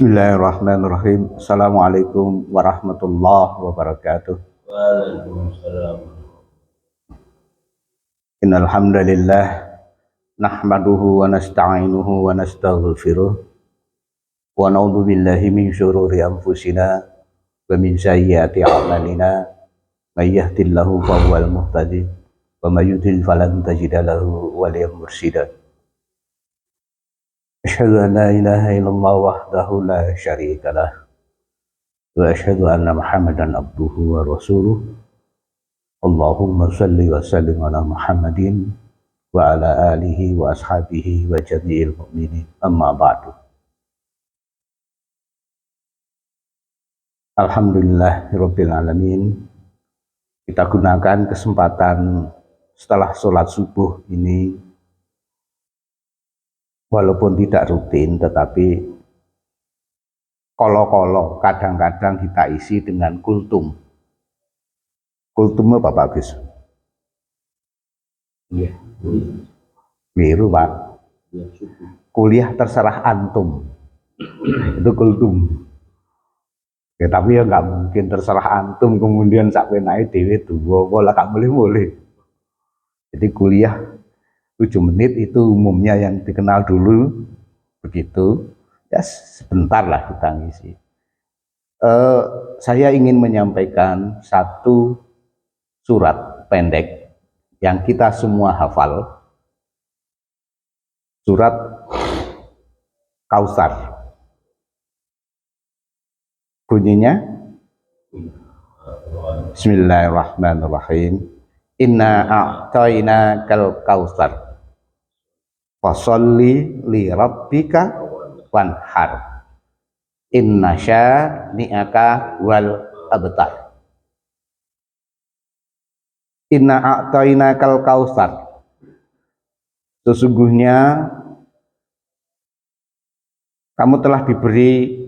Bismillahirrahmanirrahim. Assalamualaikum warahmatullahi wabarakatuh. Waalaikumsalam. Innal hamdalillah nahmaduhu wa nasta'inuhu wa nastaghfiruh wa na'udzu billahi min syururi anfusina wa min sayyiati a'malina. May yahdihillahu fahuwal muhtadi wa may yudlil falan tajida lahu waliyyan mursyida. Asyhadu an la ilaha illallah wahdahu la syarika lah wa asyhadu anna Muhammadan abduhu wa rasuluh. Allahumma salli wa sallim ala Muhammadin wa ala alihi wa ashabihi wa jami'il mu'minin amma ba'du. Alhamdulillahirabbil alamin. Kita gunakan kesempatan setelah sholat subuh ini, walaupun tidak rutin, tetapi kolo-kolo kadang-kadang kita isi dengan kultum. Kultumnya Bapak Gus? Iya. Biru Pak. Ya, subuh. Kuliah terserah antum. Itu kultum. Ya, tapi ya nggak mungkin terserah antum kemudian sampai naik dewe tuh, bola gak boleh. Jadi kuliah 7 menit itu umumnya yang dikenal dulu begitu. Ya sebentar lah kita ngisi. Saya ingin menyampaikan satu surat pendek yang kita semua hafal. Surat Kautsar. Bunyinya Bismillahirrahmanirrahim. Inna a'tainakal kautsar fasholli li rabbika wanhar inna syani'aka wal abtar. Inna a'tainakal kautsar, sesungguhnya kamu telah diberi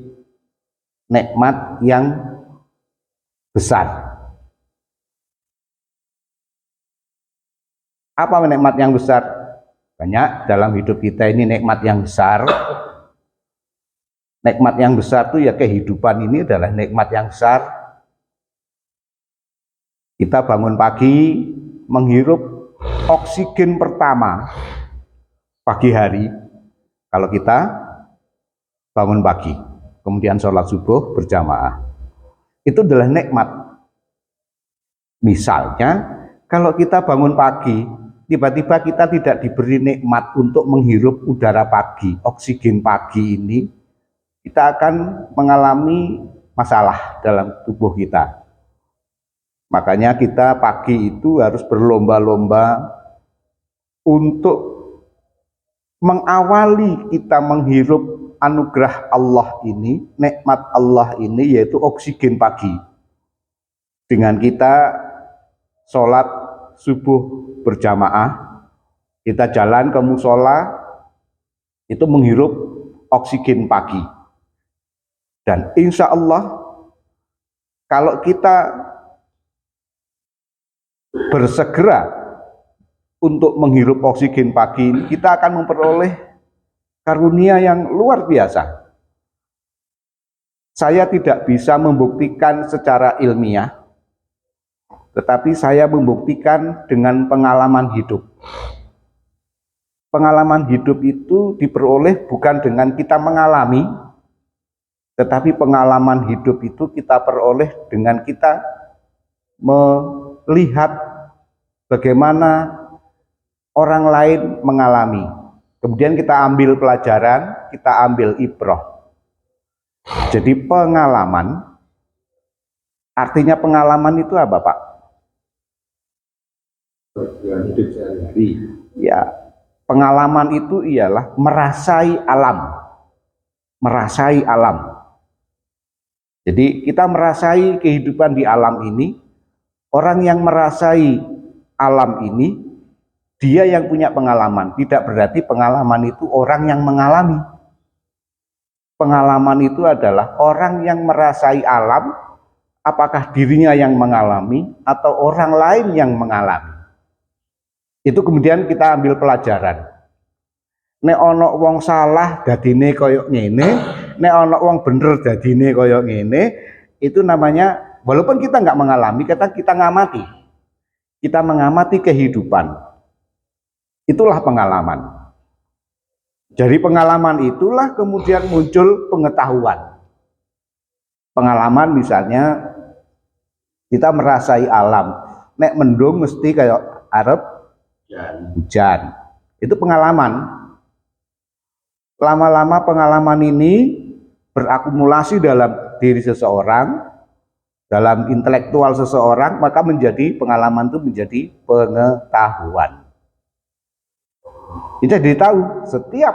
nikmat yang besar. Apa nikmat yang besar? Banyak dalam hidup kita ini nikmat yang besar. Nikmat yang besar itu ya kehidupan ini adalah nikmat yang besar. Kita bangun pagi menghirup oksigen pertama pagi hari. Kalau kita bangun pagi, kemudian sholat subuh berjamaah, itu adalah nikmat. Misalnya kalau kita bangun pagi, tiba-tiba kita tidak diberi nikmat untuk menghirup udara pagi, oksigen pagi ini, kita akan mengalami masalah dalam tubuh kita. Makanya kita pagi itu harus berlomba-lomba untuk mengawali kita menghirup anugerah Allah ini, nikmat Allah ini, yaitu oksigen pagi. Dengan kita sholat subuh berjamaah, kita jalan ke musola, itu menghirup oksigen pagi. Dan insya Allah kalau kita bersegera untuk menghirup oksigen pagi ini, kita akan memperoleh karunia yang luar biasa. Saya tidak bisa membuktikan secara ilmiah, tetapi saya membuktikan dengan pengalaman hidup. Pengalaman hidup itu diperoleh bukan dengan kita mengalami, tetapi pengalaman hidup itu kita peroleh dengan kita melihat bagaimana orang lain mengalami. Kemudian kita ambil pelajaran, kita ambil ibrah. Jadi pengalaman, artinya pengalaman itu apa Pak? Hidup sehari-hari. Ya, pengalaman itu ialah merasai alam. Merasai alam. Jadi kita merasai kehidupan di alam ini. Orang yang merasai alam ini, dia yang punya pengalaman. Tidak berarti pengalaman itu orang yang mengalami. Pengalaman itu adalah orang yang merasai alam, apakah dirinya yang mengalami atau orang lain yang mengalami. Itu kemudian kita ambil pelajaran. nek ana wong salah dadine kaya ngene, nek ana wong bener dadine kaya ngene, itu namanya walaupun kita nggak mengalami, kita ngamati. Kita mengamati kehidupan. Itulah pengalaman. Dari pengalaman itulah kemudian muncul pengetahuan. Pengalaman misalnya kita merasai alam. Nek mendung mesti kayak arep hujan. Itu pengalaman. Lama-lama pengalaman ini berakumulasi dalam diri seseorang, dalam intelektual seseorang, maka menjadi pengalaman itu menjadi pengetahuan. Kita jadi tahu, setiap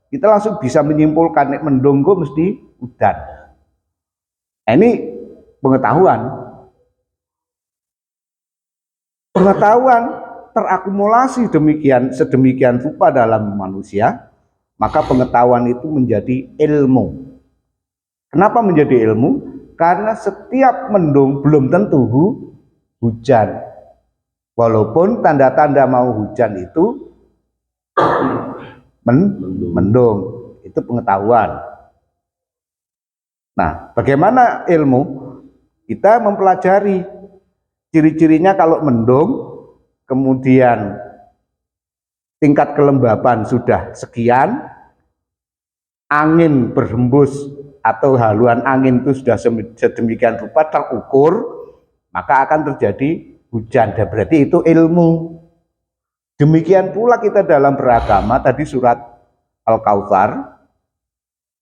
kita langsung bisa menyimpulkan nek mendung mesti hujan. Nah, ini pengetahuan. Pengetahuan terakumulasi sedemikian rupa dalam manusia, maka pengetahuan itu menjadi ilmu. Kenapa menjadi ilmu? Karena setiap mendung belum tentu hujan. Walaupun tanda-tanda mau hujan itu mendung. Itu pengetahuan. Nah, bagaimana ilmu? Kita mempelajari ciri-cirinya kalau mendung, kemudian tingkat kelembaban sudah sekian, angin berhembus atau haluan angin itu sudah sedemikian rupa terukur, maka akan terjadi hujan. Dan berarti itu ilmu. Demikian pula kita dalam beragama, tadi surat Al-Kautsar,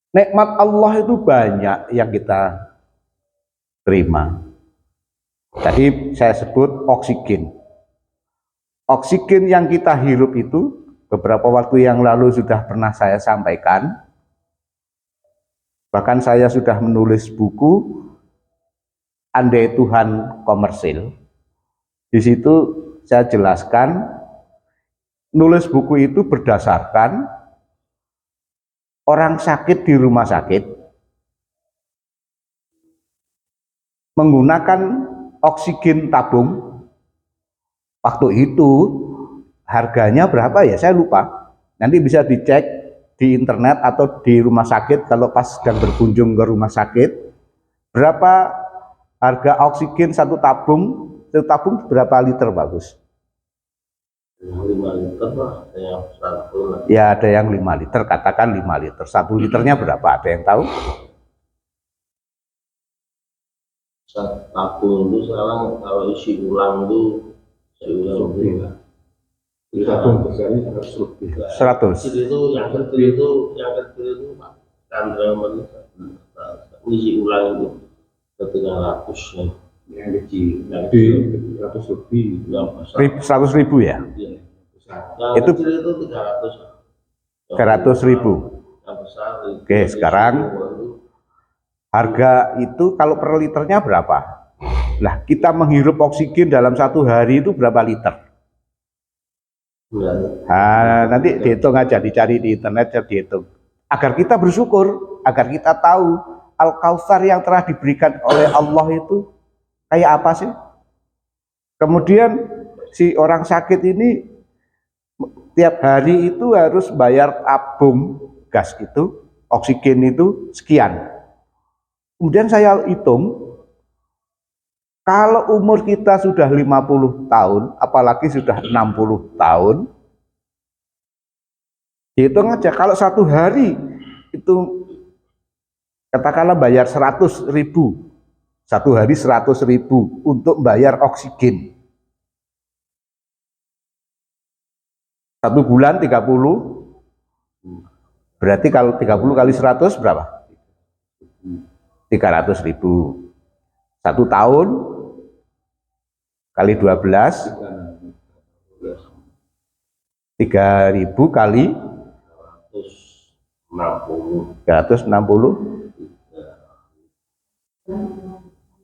nikmat Allah itu banyak yang kita terima. Tadi saya sebut oksigen. Oksigen yang kita hirup itu beberapa waktu yang lalu sudah pernah saya sampaikan. Bahkan saya sudah menulis buku Andai Tuhan Komersil. Di situ saya jelaskan, nulis buku itu berdasarkan orang sakit di rumah sakit menggunakan oksigen tabung. Waktu itu harganya berapa ya, saya lupa. Nanti bisa dicek di internet atau di rumah sakit kalau pas sedang berkunjung ke rumah sakit. Berapa harga oksigen satu tabung berapa liter, bagus? 5 liter lah, yang 1 lah. Ya ada yang 5 liter, katakan 5 liter. 1 liternya berapa? Ada yang tahu? Satu tabung itu sekarang kalau isi ulang itu tabung besarnya 100 lebih. 100. Yang kecil itu Pak Chandra isi ulang itu ke 300 ya. Yang kecil, lebih 100 lebih. 100.000 ya? Yang itu kecil itu 300. 300.000. Yang besar. Oke, sekarang harga itu kalau per liternya berapa? Lah, kita menghirup oksigen dalam 1 hari itu berapa liter? Nah, nanti dihitung aja, dicari di internet, dihitung. Agar kita bersyukur, agar kita tahu Al-Kautsar yang telah diberikan oleh Allah itu kayak apa sih? Kemudian si orang sakit ini tiap hari itu harus bayar tabung gas itu, oksigen itu sekian. Kemudian saya hitung, kalau umur kita sudah 50 tahun, apalagi sudah 60 tahun, hitung aja, kalau 1 hari itu katakanlah bayar 100.000, 1 hari 100.000 untuk bayar oksigen. 1 bulan 30, berarti kalau 30 kali 100 berapa? 300.000. 1 tahun kali 12, 3.000 kali 360.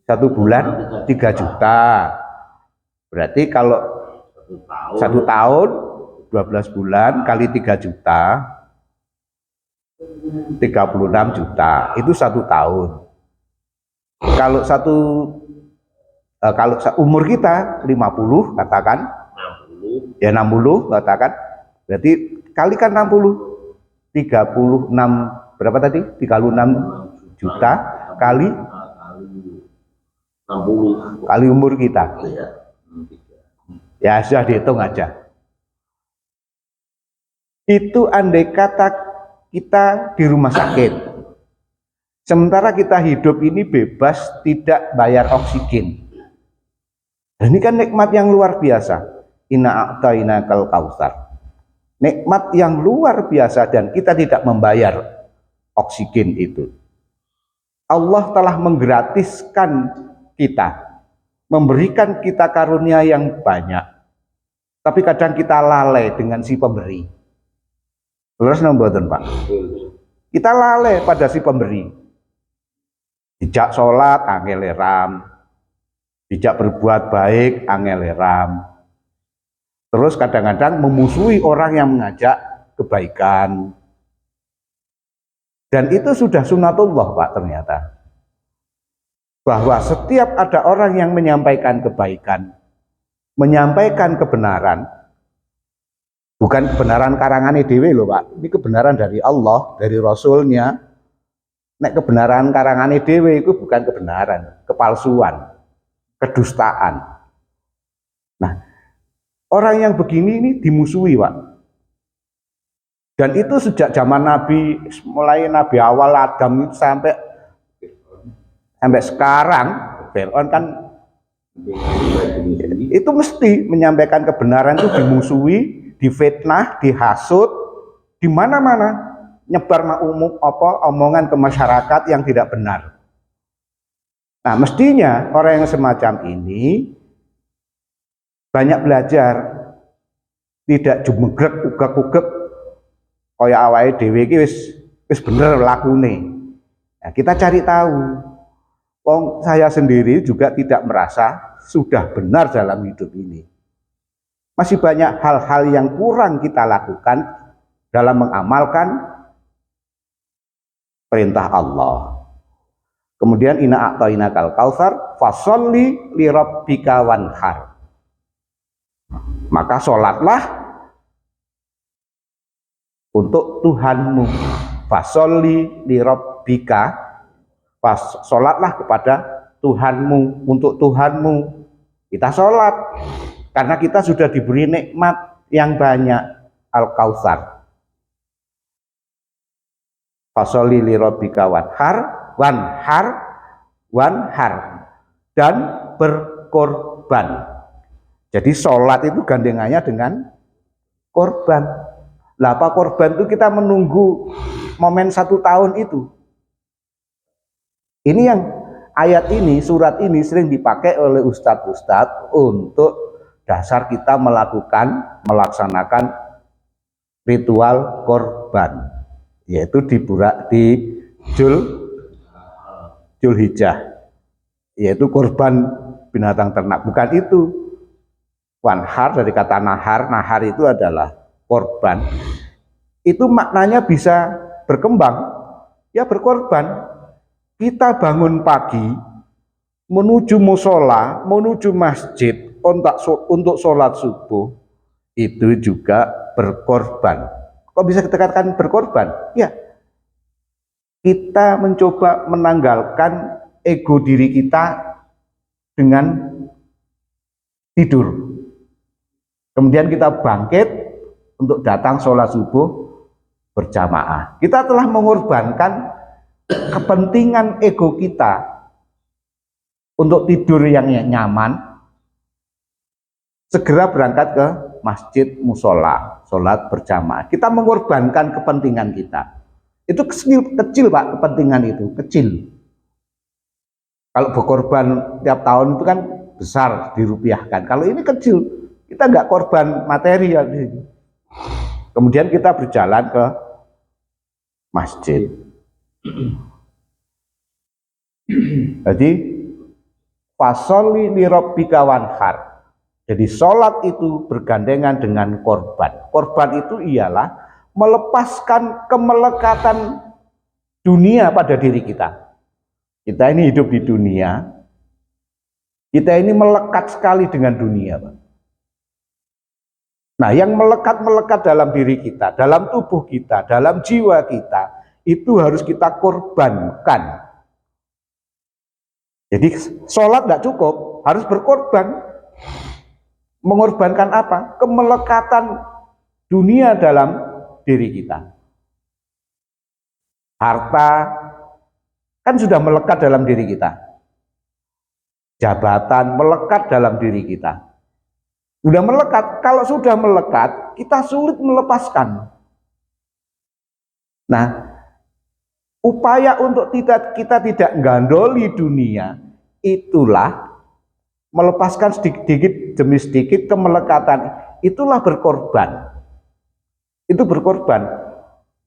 1 bulan 3 juta. Berarti kalau 1 tahun 12 bulan kali 3 juta 36 juta. Itu 1 tahun. Kalau kalau umur kita 50 katakan, 60 ya 60 katakan, berarti kalikan 60. 36 berapa tadi? 36 juta kali 60 kali umur kita. ya. Ya sudah dihitung aja. Itu andai kata kita di rumah sakit. Sementara kita hidup ini bebas, tidak bayar oksigen. Dan ini kan nikmat yang luar biasa. Inna a'tainakal kautsar. Nikmat yang luar biasa dan kita tidak membayar oksigen itu. Allah telah menggratiskan kita, memberikan kita karunia yang banyak. Tapi kadang kita lalai dengan si pemberi. Terus nomboten Pak. Kita lalai pada si pemberi. Dijak sholat angel ram, dijak berbuat baik angel ram. Terus kadang-kadang memusuhi orang yang mengajak kebaikan. Dan itu sudah sunatullah Pak ternyata. Bahwa setiap ada orang yang menyampaikan kebaikan, menyampaikan kebenaran, bukan kebenaran karangannya dewe loh Pak, ini kebenaran dari Allah, dari Rasulnya. Nek kebenaran karangannya dewe itu bukan kebenaran, kepalsuan, kedustaan. Nah, orang yang begini ini dimusuhi Pak. Dan itu sejak zaman Nabi, mulai Nabi awal Adam itu sampai sekarang, Fir'aun kan itu mesti menyampaikan kebenaran itu dimusuhi, difitnah, dihasut, di mana-mana nyebar omongan ke masyarakat yang tidak benar. Nah, mestinya orang yang semacam ini banyak belajar, tidak jumegrek ugak-ugek kaya awake dhewe iki wis bener lakune. Nah, kita cari tahu. Wong saya sendiri juga tidak merasa sudah benar dalam hidup ini. Masih banyak hal-hal yang kurang kita lakukan dalam mengamalkan perintah Allah. Kemudian inna a'tainakal kautsar fasholli li rabbika wanhar. Maka sholatlah untuk Tuhanmu. Fasholli li rabbika, sholatlah kepada Tuhanmu, untuk Tuhanmu. Kita sholat karena kita sudah diberi nikmat yang banyak, al-kautsar. Fasholli li rabbika wanhar dan berkorban. Jadi sholat itu gandengannya dengan korban. Lah apa korban itu kita menunggu momen 1 tahun itu. Ini yang ayat ini, surat ini sering dipakai oleh ustadz-ustadz untuk dasar kita melaksanakan ritual korban, yaitu di Zulhijjah, yaitu korban binatang ternak. Bukan itu. Wanhar dari kata nahar, nahar itu adalah korban. Itu maknanya bisa berkembang, ya berkorban. Kita bangun pagi, menuju musola, menuju masjid untuk sholat subuh, itu juga berkorban. Kok bisa dikatakan berkorban? Ya, kita mencoba menanggalkan ego diri kita dengan tidur. Kemudian kita bangkit untuk datang sholat subuh berjamaah. Kita telah mengorbankan kepentingan ego kita untuk tidur yang nyaman, segera berangkat ke masjid musola, sholat berjamaah. Kita mengorbankan kepentingan kita. Itu kecil Pak, kepentingan itu kecil. Kalau berkorban tiap tahun itu kan besar, dirupiahkan. Kalau ini kecil, kita nggak korban materi ya. Kemudian kita berjalan ke masjid. Jadi fasholli li rabbika wanhar. Jadi sholat itu bergandengan dengan korban. Korban itu ialah melepaskan kemelekatan dunia pada diri kita. Kita ini hidup di dunia, kita ini melekat sekali dengan dunia, Pak. Nah, yang melekat-melekat dalam diri kita, dalam tubuh kita, dalam jiwa kita, itu harus kita korbankan. Jadi sholat tidak cukup, harus berkorban. Mengorbankan apa? Kemelekatan dunia dalam diri kita. Harta kan sudah melekat dalam diri kita. Jabatan melekat dalam diri kita. Sudah melekat, kalau sudah melekat, kita sulit melepaskan. Nah, upaya untuk kita tidak gandoli dunia, itulah melepaskan sedikit demi sedikit kemelekatan, itulah berkorban. Itu berkorban.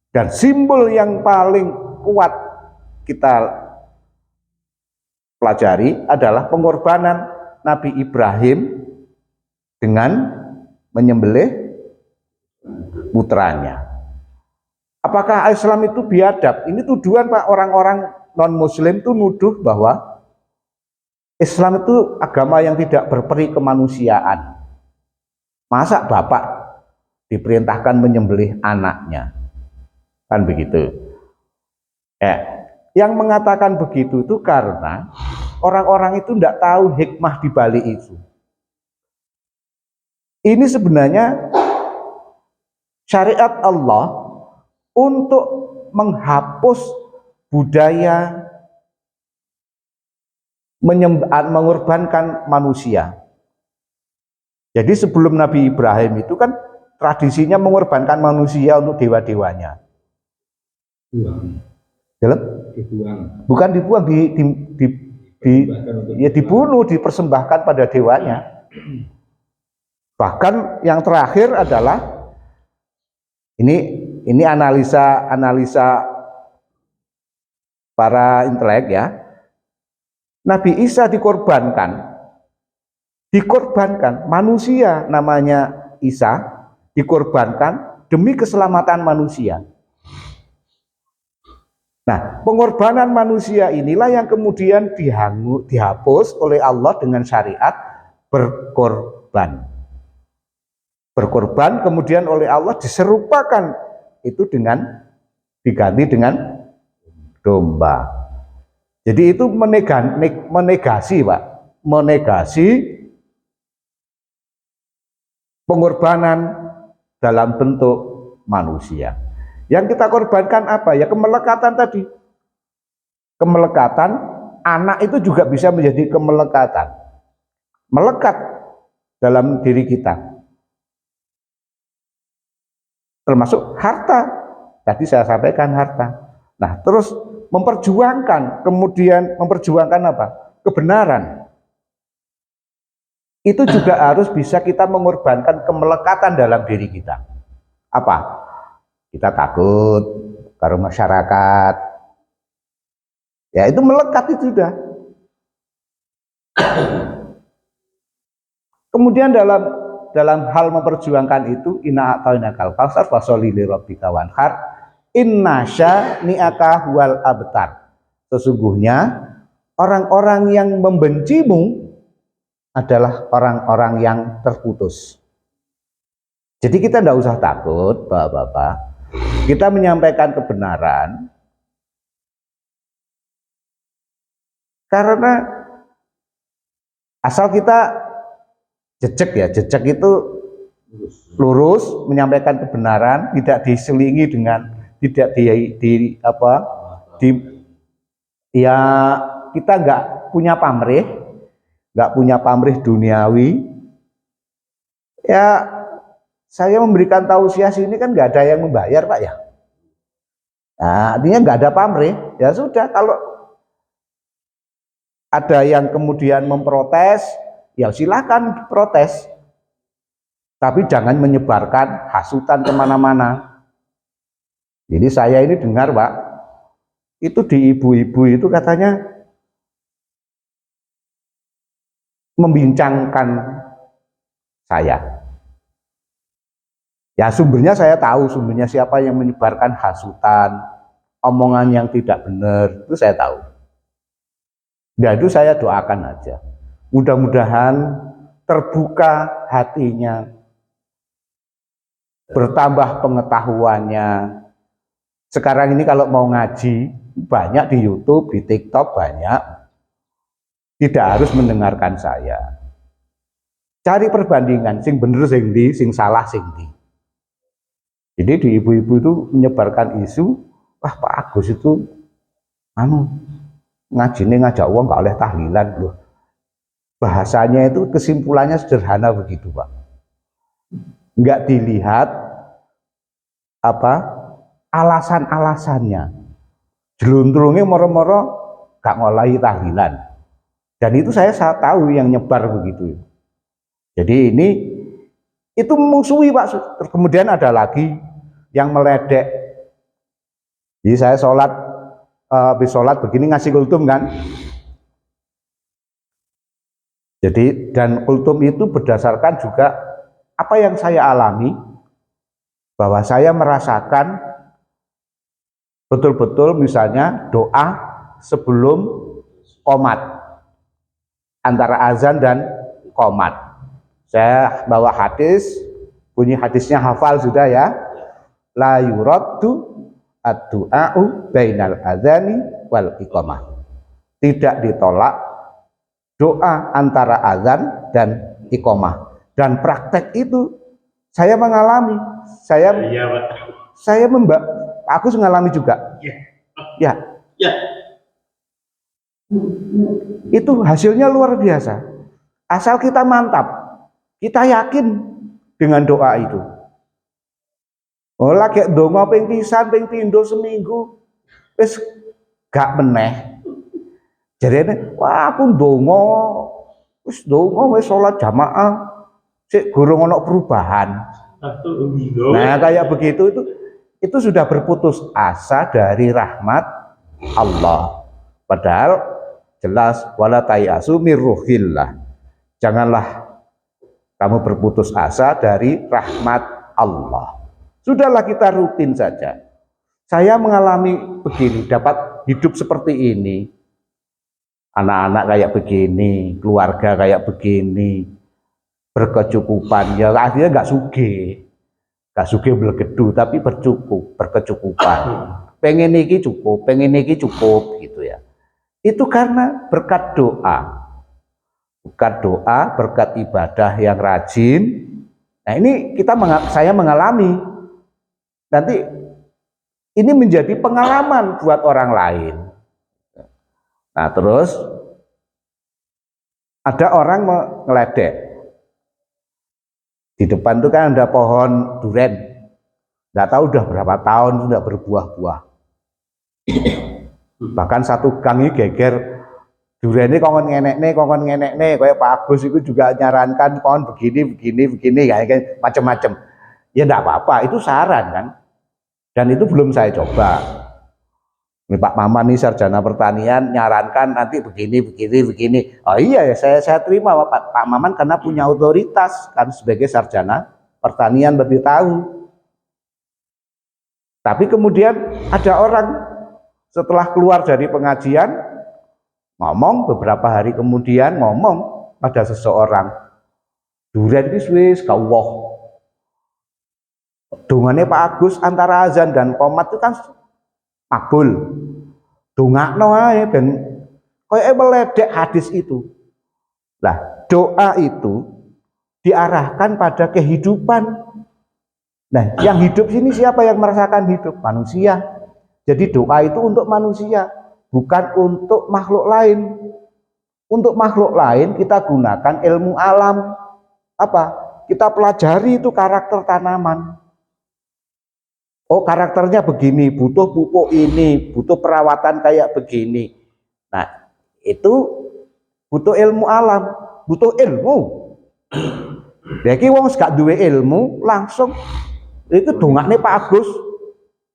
Dan simbol yang paling kuat kita pelajari adalah pengorbanan Nabi Ibrahim dengan menyembelih putranya. Apakah Islam itu biadab? Ini tuduhan Pak, orang-orang non-muslim itu nuduh bahwa Islam itu agama yang tidak berperi kemanusiaan. Masa bapak diperintahkan menyembelih anaknya? Kan begitu. Yang mengatakan begitu itu karena orang-orang itu tidak tahu hikmah di balik itu. Ini sebenarnya syariat Allah untuk menghapus budaya mengorbankan manusia. Jadi sebelum Nabi Ibrahim itu kan tradisinya mengorbankan manusia untuk dewa-dewanya. Dibuang. Bukan dibuang, dibunuh, dipersembahkan pada dewanya. Bahkan yang terakhir adalah ini analisa para intelek ya. Nabi Isa dikorbankan manusia namanya Isa dikorbankan demi keselamatan manusia. Nah, pengorbanan manusia inilah yang kemudian dihapus oleh Allah dengan syariat berkorban. Berkorban kemudian oleh Allah diserupakan itu diganti dengan domba. Jadi itu menegasi Pak, menegasi pengorbanan dalam bentuk manusia. Yang kita korbankan apa? Ya kemelekatan tadi. Kemelekatan, anak itu juga bisa menjadi kemelekatan. Melekat dalam diri kita. Termasuk harta. Tadi saya sampaikan harta. Nah, terus memperjuangkan, kemudian memperjuangkan apa? Kebenaran. Itu juga harus bisa kita mengorbankan kemelekatan dalam diri kita. Apa? Kita takut karo masyarakat. Ya itu melekat itu sudah. Kemudian dalam hal memperjuangkan itu, inna a'tainakal kautsar fasholli lirabbika wanhar innasya ni'aka huwal abtar. Sesungguhnya orang-orang yang membencimu adalah orang-orang yang terputus. Jadi kita tidak usah takut Bapak-bapak. Kita menyampaikan kebenaran karena asal kita jejak itu lurus menyampaikan kebenaran, tidak diselingi dengan ya kita nggak punya pamrih duniawi. Ya saya memberikan tausiah sini kan nggak ada yang membayar Pak ya. Nah, artinya nggak ada pamrih. Ya sudah, kalau ada yang kemudian memprotes, ya silakan protes. Tapi jangan menyebarkan hasutan kemana-mana. Jadi saya ini dengar Pak, itu di ibu-ibu itu katanya membincangkan saya. Ya sumbernya saya tahu, sumbernya siapa yang menyebarkan hasutan, omongan yang tidak benar, itu saya tahu. Ya itu saya doakan aja. Mudah-mudahan terbuka hatinya bertambah pengetahuannya. Sekarang ini kalau mau ngaji banyak di YouTube, di TikTok banyak. Tidak harus mendengarkan saya. Cari perbandingan, sing bener sing di, sing salah sing di. Jadi di ibu-ibu itu menyebarkan isu, wah Pak Agus itu ngajine ngajak uang nggak oleh tahlilan loh. Bahasanya itu kesimpulannya sederhana begitu Pak. Nggak dilihat apa alasan-alasannya. Jeluntrungnya moro-moro gak ngolahi tahlilan. Dan itu saya tahu yang nyebar begitu. Jadi ini itu musuhi Pak. Kemudian ada lagi yang meledek. Jadi saya habis sholat begini ngasih kultum kan. Jadi dan kultum itu berdasarkan juga apa yang saya alami, bahwa saya merasakan betul-betul misalnya doa sebelum qomat, antara azan dan qomat. Saya bawa hadis, bunyi hadisnya hafal sudah ya. La yuraddu ad-du'a'u bainal azani wal iqamah. Tidak ditolak doa antara azan dan iqamah. Dan praktek itu saya mengalami. Aku mengalami juga. Ya. Itu hasilnya luar biasa. Asal kita mantap, kita yakin dengan doa itu. Oh lagi donga ping pisan, ping pindho seminggu, wis gak meneh. Jadi wah aku donga, wis sholat jamaah, sik gurung ono perubahan. Nah kayak begitu itu sudah berputus asa dari rahmat Allah. Padahal jelas wala tayasu mir ruhillah. Janganlah kamu berputus asa dari rahmat Allah. Sudahlah kita rutin saja. Saya mengalami begini, dapat hidup seperti ini. Anak-anak kayak begini, keluarga kayak begini, berkecukupan. Ya akhirnya nggak sugih belegedu, tapi berkecukupan. Pengen iki cukup gitu ya. Itu karena berkat doa, berkat ibadah yang rajin. Nah ini saya mengalami. Nanti ini menjadi pengalaman buat orang lain. Nah terus ada orang ngeledek. Di depan itu kan ada pohon duren. Nggak tahu udah berapa tahun sudah berbuah-buah. Bahkan satu gang ini geger. Duren ini kongkon ngenek-nek, kayak Pak Agus itu juga nyarankan pohon begini, kayak macam-macam. Ya enggak apa-apa, itu saran kan. Dan itu belum saya coba. Ini Pak Maman nih sarjana pertanian nyarankan nanti begini. Oh iya ya saya terima Pak Maman karena punya otoritas kan sebagai sarjana pertanian lebih tahu. Tapi kemudian ada orang setelah keluar dari pengajian ngomong beberapa hari kemudian ngomong pada seseorang, duren wis kawuh. Dungane Pak Agus antara azan dan qomat itu kan makbul. Dongakno ae ben koyo meledek hadis itu. Lah, doa itu diarahkan pada kehidupan. Nah, yang hidup sini siapa yang merasakan hidup? Manusia. Jadi doa itu untuk manusia, bukan untuk makhluk lain. Untuk makhluk lain kita gunakan ilmu alam. Apa? Kita pelajari itu karakter tanaman. Oh karakternya begini, butuh pupuk ini, butuh perawatan kayak begini. Nah itu butuh ilmu alam, butuh ilmu. Jadi wong gak duwe ilmu langsung itu dongakne Pak Agus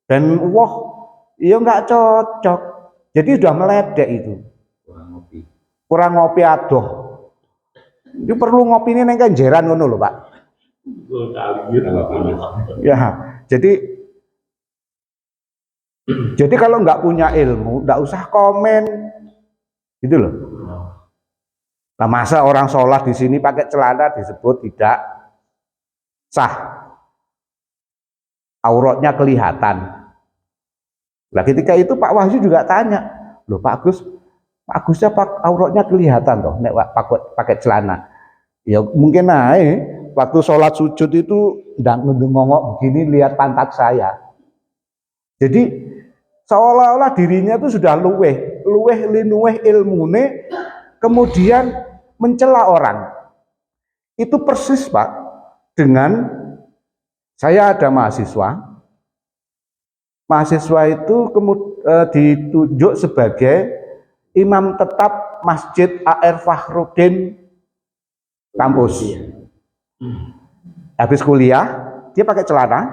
dan wah iya nggak cocok. Jadi udah meledek itu. Kurang ngopi adoh. Ini perlu ngopi ini neng kenjeran ngono lho Pak. Ya jadi kalau nggak punya ilmu, nggak usah komen, gitu loh. Nah masa orang sholat di sini pakai celana disebut tidak sah? auratnya kelihatan. Nah ketika itu Pak Wahyu juga tanya, loh Pak Agusnya auratnya kelihatan toh, nek pakai celana. Ya mungkin waktu sholat sujud itu ndang ngongok begini lihat pantat saya. Jadi seolah-olah dirinya itu sudah luweh linuweh ilmune, kemudian mencela orang. Itu persis Pak dengan saya ada mahasiswa itu ditunjuk sebagai imam tetap Masjid A.R. Fakhruddin kampus. Habis kuliah dia pakai celana,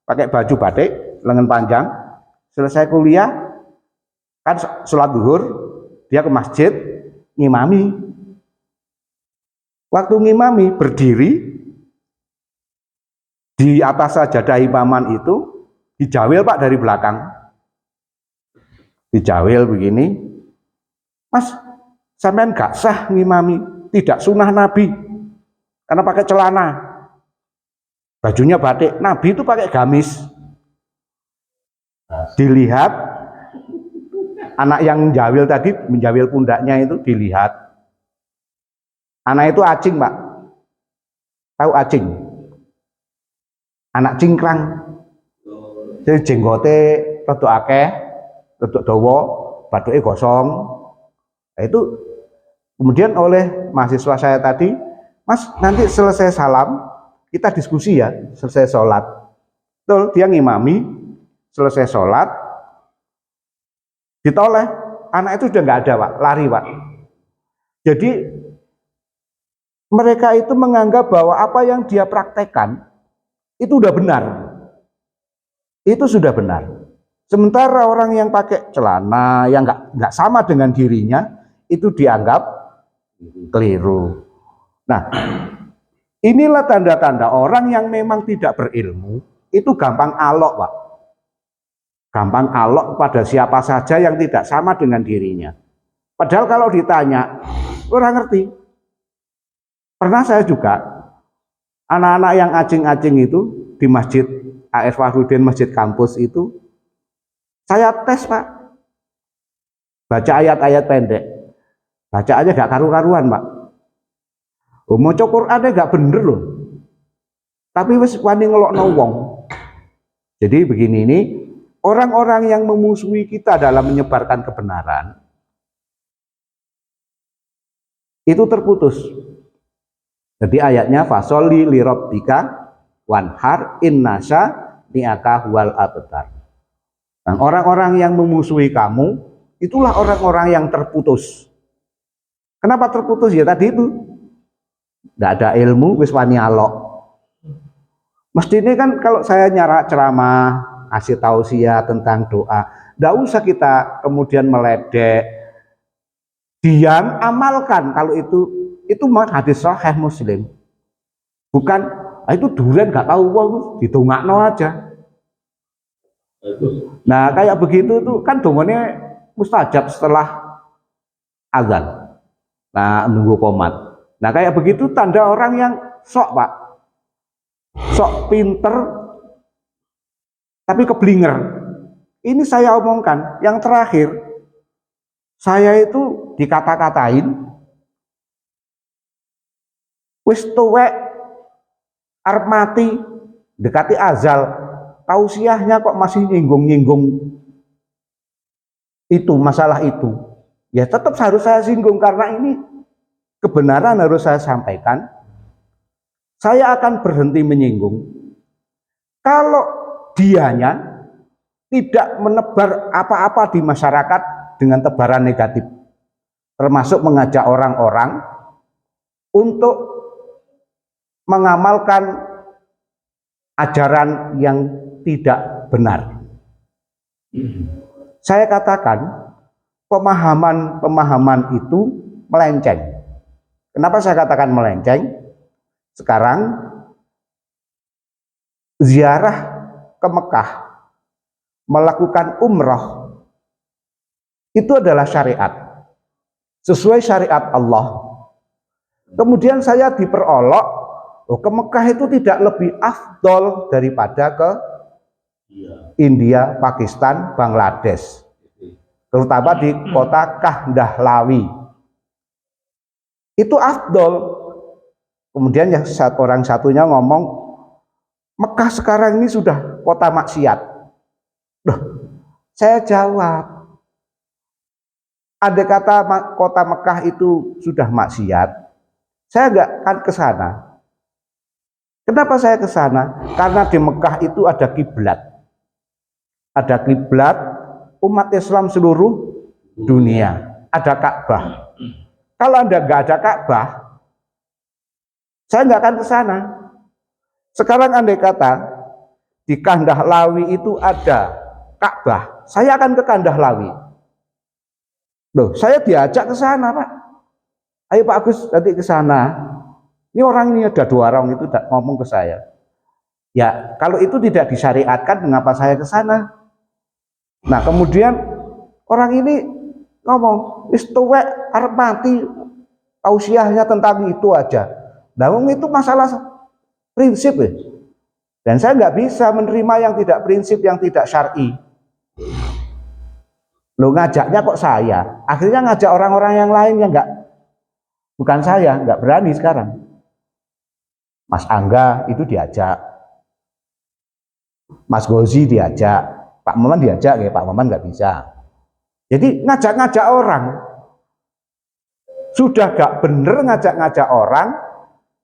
pakai baju batik lengan panjang. Selesai kuliah kan sholat zuhur, dia ke masjid ngimami. Waktu ngimami berdiri di atas sajadah imaman itu dijawil Pak dari belakang. Dijawil begini, Mas, sampean gak sah ngimami, tidak sunnah Nabi, karena pakai celana, bajunya batik. Nabi itu pakai gamis. Dilihat, anak yang menjawil tadi, menjawil pundaknya itu dilihat. Anak itu acing Pak, tahu acing? Anak cingkrang. Jadi jenggote rodok akeh, rodok dawa, bathuke gosong. Nah, itu kemudian oleh mahasiswa saya tadi, Mas nanti selesai salam kita diskusi ya, selesai sholat. Betul, dia ngimami, selesai sholat, ditoleh, anak itu sudah nggak ada Pak, lari Pak. Jadi mereka itu menganggap bahwa apa yang dia praktekkan itu udah benar, itu sudah benar. Sementara orang yang pakai celana yang nggak sama dengan dirinya itu dianggap keliru. Nah, inilah tanda-tanda orang yang memang tidak berilmu itu gampang alok Pak, gampang alok pada siapa saja yang tidak sama dengan dirinya. Padahal kalau ditanya orang ngerti. Pernah saya juga anak-anak yang acing-acing itu di Masjid A.R. Fakhruddin, masjid kampus itu, saya tes Pak, baca ayat-ayat pendek, bacaannya gak karu-karuan Pak. Mau Qurannya gak bener loh, tapi wis wani ngelokno wong. Jadi begini, ini orang-orang yang memusuhi kita dalam menyebarkan kebenaran itu terputus. Jadi ayatnya fasoli lirabbika wanhar innasya ni'aka huwal abtar. Dan orang-orang yang memusuhi kamu itulah orang-orang yang terputus. Kenapa terputus? Ya tadi itu tidak ada ilmu, wis wani alok. Mestinya kan kalau saya nyarak ceramah, ngasih tausiah tentang doa, tidak usah kita kemudian meledek, diam, amalkan. Kalau itu hadis sahih Muslim. Bukan itu durian gak tahu wong ditungakno aja. Nah, kayak begitu tuh kan dongane mustajab setelah azan. Nah, nunggu qomat. Nah, kayak begitu tanda orang yang sok, Pak. Sok pinter tapi keblinger. Ini saya omongkan, yang terakhir saya itu dikata-katain wis tuwek arep mati dekati azal, tausiahnya kok masih nyinggung-nyinggung itu, masalah itu. Ya tetap harus saya singgung karena ini kebenaran harus saya sampaikan. Saya akan berhenti menyinggung kalau dianya tidak menebar apa-apa di masyarakat dengan tebaran negatif, termasuk mengajak orang-orang untuk mengamalkan ajaran yang tidak benar. Saya katakan pemahaman itu melenceng. Kenapa saya katakan melenceng? Sekarang ziarah ke Mekah, melakukan umroh, itu adalah syariat, sesuai syariat Allah. Kemudian saya diperolok, ke Mekah itu tidak lebih afdol daripada ke India, Pakistan, Bangladesh, terutama di kota Kahdahlawi. Itu afdol. Kemudian yang orang satunya ngomong, Mekah sekarang ini sudah kota maksiat. Loh, saya jawab, andai kata kota Mekah itu sudah maksiat, saya nggak akan ke sana. Kenapa saya ke sana? Karena di Mekah itu ada kiblat. Ada kiblat umat Islam seluruh dunia. Ada Ka'bah. Kalau Anda nggak ada Ka'bah, saya nggak akan ke sana. Sekarang andai kata di Kahdahlawi itu ada Ka'bah, saya akan ke Kahdahlawi. Loh, saya diajak ke sana, Pak. Ayo Pak Agus, nanti ke sana. Ini orang ini ada 2 orang itu ngomong ke saya. Ya, kalau itu tidak disyariatkan, mengapa saya ke sana? Nah, kemudian orang ini ngomong, wis tuwek arep mati, tausiahnya tentang itu aja. Nah, itu masalah prinsip ya. Dan saya nggak bisa menerima yang tidak prinsip, yang tidak syar'i. Lo ngajaknya kok saya, akhirnya ngajak orang-orang yang lain yang nggak, bukan saya, nggak berani sekarang. Mas Angga itu diajak, Mas Gozi diajak, Pak Maman diajak ya, Pak Maman nggak bisa. Jadi ngajak-ngajak orang, sudah gak bener ngajak-ngajak orang,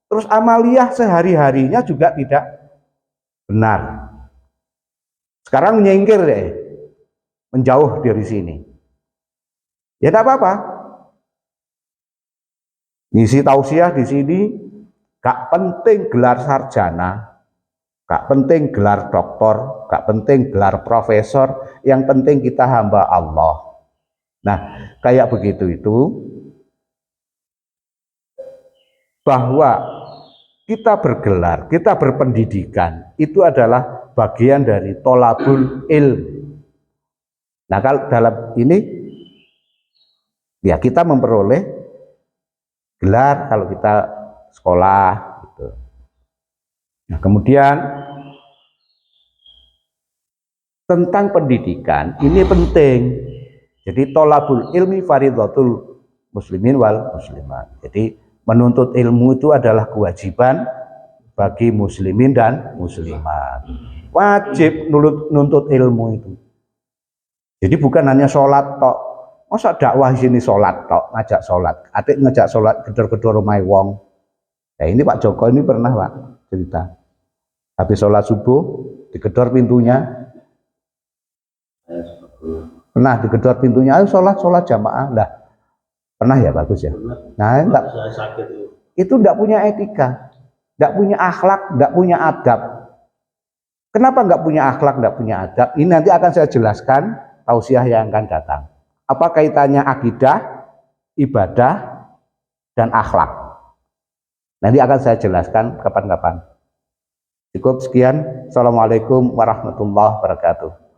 terus amaliyah sehari-harinya juga tidak benar. Sekarang menyingkir deh, menjauh dari sini. Ya tidak apa-apa. Ngisi tausiah di sini gak penting gelar sarjana, gak penting gelar doktor, gak penting gelar profesor, yang penting kita hamba Allah. Nah, kayak begitu itu, bahwa kita bergelar, kita berpendidikan, itu adalah bagian dari tolabul ilm. Nah, kalau dalam ini, ya kita memperoleh gelar kalau kita sekolah. Gitu. Nah, kemudian tentang pendidikan, ini penting. Jadi tolabul ilmi faridhatul muslimin wal muslimat. Jadi menuntut ilmu itu adalah kewajiban bagi muslimin dan muslimat. Wajib nuntut ilmu itu. Jadi bukan hanya sholat tok. Masa dakwah sini sholat tok, ngajak sholat. Atik ngajak sholat gedor-gedor omahe wong. Nah ini Pak Joko ini pernah Pak cerita. Habis sholat subuh digedor pintunya. Pernah digedor pintunya, ayo sholat jamaah. Lah pernah ya, bagus ya. Nah enggak, itu enggak punya etika, enggak punya akhlak, enggak punya adab. Kenapa enggak punya akhlak, enggak punya adab? Ini nanti akan saya jelaskan tausiah yang akan datang. Apa kaitannya akidah, ibadah, dan akhlak? Nanti akan saya jelaskan kapan-kapan. Cukup sekian. Assalamualaikum warahmatullahi wabarakatuh.